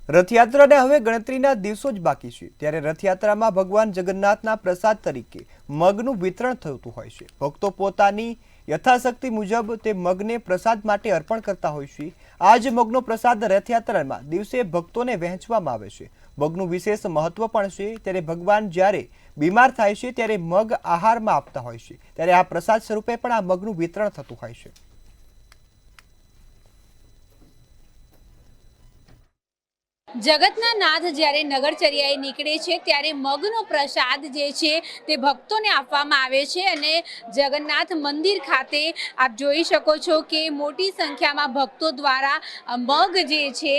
રથયાત્રાને હવે ગણતરીના દિવસો જ બાકી છે ત્યારે રથયાત્રામાં ભગવાન જગન્નાથના પ્રસાદ તરીકે મગનું વિતરણ થતું હોય છે। ભક્તો પોતાની યથાશક્તિ મુજબ તે મગને પ્રસાદ માટે અર્પણ કરતા હોય છે। આ જ મગનો પ્રસાદ રથયાત્રામાં દિવસે ભક્તોને વહેંચવામાં આવે છે। મગનું વિશેષ મહત્વ પણ છે ત્યારે ભગવાન જ્યારે બીમાર થાય છે ત્યારે મગ આહારમાં આપતા હોય છે ત્યારે આ પ્રસાદ સ્વરૂપે પણ આ મગનું વિતરણ થતું હોય છે। જગતના નાથ જ્યારે નગરચર્યાએ નીકળે છે ત્યારે મગનો પ્રસાદ જે છે તે ભક્તોને આપવામાં આવે છે અને જગન્નાથ મંદિર ખાતે આપ જોઈ શકો છો કે મોટી સંખ્યામાં ભક્તો દ્વારા મગ જે છે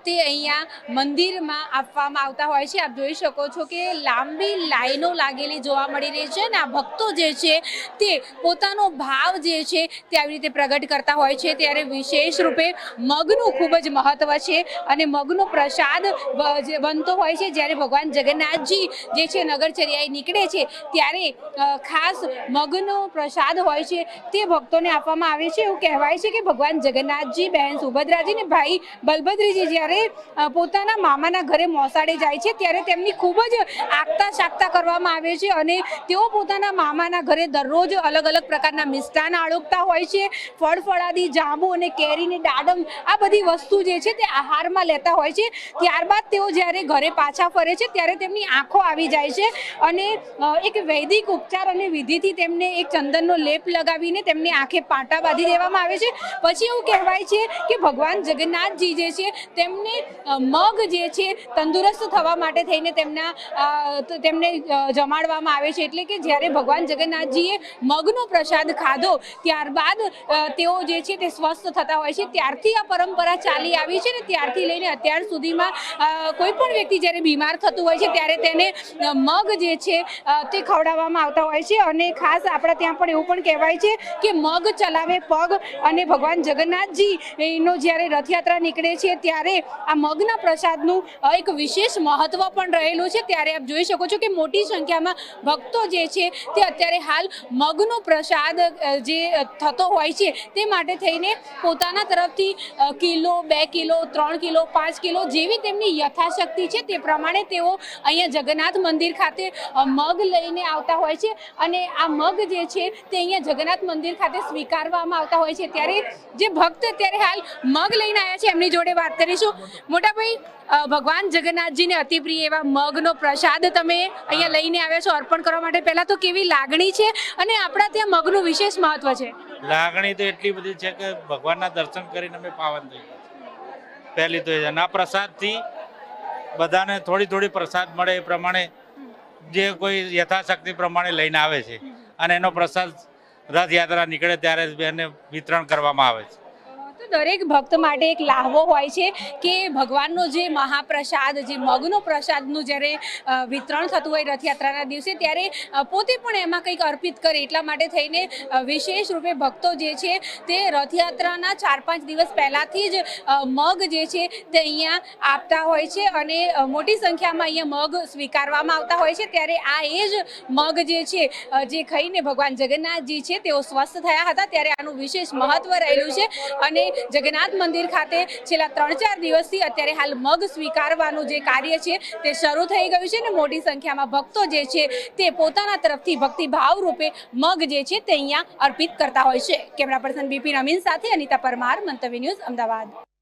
તે અહીંયા મંદિરમાં આપવામાં આવતા હોય છે। આપ જોઈ શકો છો કે લાંબી લાઈનો લાગેલી જોવા મળી રહી છે અને આ ભક્તો જે છે તે પોતાનો ભાવ જે છે તે આવી રીતે પ્રગટ કરતા હોય છે। ત્યારે વિશેષ રૂપે મગનું ખૂબ જ મહત્વ છે અને મગનો પ્રસાદ બનતો હોય છે જ્યારે ભગવાન જગન્નાથજી જે છે નગરચર્યાએ નીકળે છે ત્યારે ખાસ મગનો પ્રસાદ હોય છે તે ભક્તોને આપવામાં આવે છે। એવું કહેવાય છે કે ભગવાન જગન્નાથજી, બહેન સુભદ્રાજી ને ભાઈ બલભદ્રજી જ્યારે પોતાના મામાના ઘરે મોસાળે જાય છે ત્યારે તેમની ખૂબ જ આગતા શાગતા કરવામાં આવે છે અને તેઓ પોતાના મામાના ઘરે દરરોજ અલગ અલગ પ્રકારના મિષ્ટાન આળોગતા હોય છે। ફળફળાદી, જાંબુ અને કેરીની દાડમ આ બધી વસ્તુ જે છે તે આહારમાં લેતા હોય છે। ત્યારબાદ તેઓ જ્યારે ઘરે પાછા ફરે છે ત્યારે તેમની આંખો આવી જાય છે અને એક વૈદિક ઉપચાર અને વિધિથી તેમને એક ચંદનનો લેપ લગાવીને તેમની આંખે પાટા બાંધી દેવામાં આવે છે। પછી એવું કહેવાય છે કે ભગવાન જગન્નાથજી જે છે તેમને મગ જે છે તંદુરસ્ત થવા માટે થઈને તેમને જમાડવામાં આવે છે। એટલે કે જ્યારે ભગવાન જગન્નાથજીએ મગનો પ્રસાદ ખાધો ત્યારબાદ તેઓ જે છે તે સ્વસ્થ થતા હોય છે। ત્યારથી આ પરંપરા ચાલી આવી છે ને ત્યારથી લઈને અત્યાર સુધીમાં કોઈ પણ વ્યક્તિ જ્યારે બીમાર થતું હોય છે ત્યારે તેને મગ જે છે તે ખવડાવવામાં આવતા હોય છે અને ખાસ આપણા ત્યાં પણ એવું પણ કહેવાય છે કે મગ ચલાવે પગ અને ભગવાન જગન્નાથજી નો જ્યારે રથયાત્રા નીકળે છે ત્યારે આ મગના પ્રસાદનું એક વિશેષ મહત્વ પણ રહેલું છે। ત્યારે આપ જોઈ શકો છો કે મોટી સંખ્યામાં ભક્તો જે છે તે અત્યારે હાલ મગનો પ્રસાદ જે થતો હોય છે તે માટે થઈને પોતાના તરફથી કિલો, 2 કિલો, 3 કિલો, 5 કિલો જેવી તેમની યથાશક્તિ છે તે પ્રમાણે તેઓ અહીંયા જગન્નાથ મંદિર ખાતે મગ લઈને આવતા હોય છે અને આ મગ જે છે તે અહીંયા જગન્નાથ મંદિર ખાતે સ્વીકારવામાં આવતા હોય છે। ત્યારે જે ભક્ત અત્યારે હાલ મગ લઈને આવ્યા છે એમની જોડે વાત કરીશું। મોટાભાઈ, ભગવાન જગન્નાથજીને અતિ પ્રિય એવા મગનો પ્રસાદ તમે અહીંયા લઈને આવ્યા છો અર્પણ કરવા માટે, પહેલા તો કેવી લાગણી છે અને આપણા ત્યાં મગનું વિશેષ મહત્વ છે? લાગણી તો એટલી બધી છે કે ભગવાનના દર્શન કરીને અમે પાવન થઈ પહેલી તો આ પ્રસાદથી બધાને થોડી થોડી પ્રસાદ મળે એ પ્રમાણે જે કોઈ યથાશક્તિ પ્રમાણે લઈને આવે છે અને એનો પ્રસાદ રથયાત્રા નીકળે ત્યારે એને વિતરણ કરવામાં આવે છે। તો દરેક ભક્ત માટે એક લાહવો હોય છે કે ભગવાનનો જે મહાપ્રસાદ, જે મગનો પ્રસાદનું જ્યારે વિતરણ થતું હોય રથયાત્રાના દિવસે ત્યારે પોતે પણ એમાં કંઈક અર્પિત કરે એટલા માટે થઈને વિશેષ રૂપે ભક્તો જે છે તે રથયાત્રાના 4-5 દિવસ પહેલાંથી જ મગ જે છે તે અહીંયા આપતા હોય છે અને મોટી સંખ્યામાં અહીંયા મગ સ્વીકારવામાં આવતા હોય છે। ત્યારે આ એ જ મગ જે છે જે ખાઈને ભગવાન જગન્નાથજી છે તેઓ સ્વસ્થ થયા હતા ત્યારે આનું વિશેષ મહત્વ રહેલું છે અને જગન્નાથ મંદિર ખાતે છેલ્લા 3-4 દિવસથી અત્યારે હાલ મગ સ્વીકારવાનું જે કાર્ય છે તે શરૂ થઈ ગયું છે અને મોટી સંખ્યામાં ભક્તો જે છે તે પોતાના તરફથી ભક્તિભાવ રૂપે મગ જે છે તે અહીંયા અર્પિત કરતા હોય છે। કેમેરા પર્સન બિપિન અમીન સાથે અનિતા પરમાર, મંતવ્ય ન્યૂઝ, અમદાવાદ।